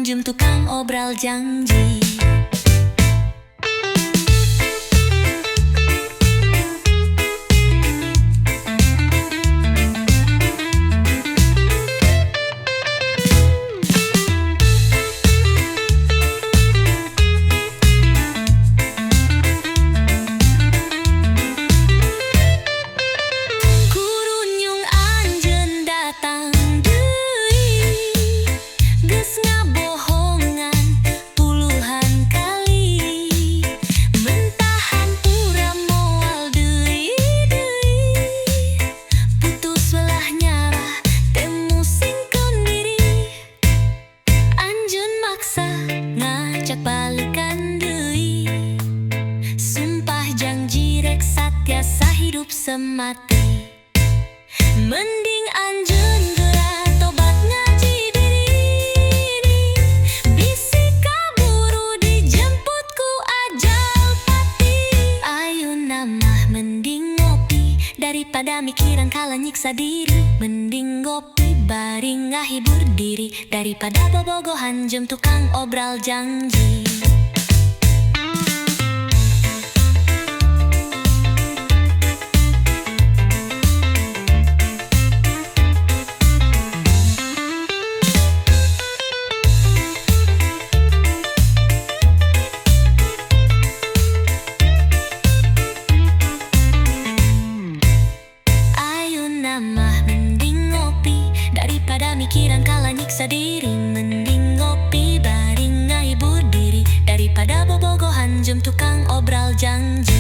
bobogohan jem tukang obral janji. Ngajak balikan deui, sumpah janji rek satiasa hidup semati. Mending anjeun geura tobat ngaji diri, bisi kaburu dijemput ku ajal pati. Ayeuna mah mending ngopi daripada mikiran kala nyiksa diri. Mending ngopi bari ngahibur diri daripada bobogohan jem tukang obral janji. Ayeuna mah mending ngopi daripada mikiran kala nyiksa diri. Mending ngopi bari ngahibur diri daripada bobogohan jem tukang obral janji.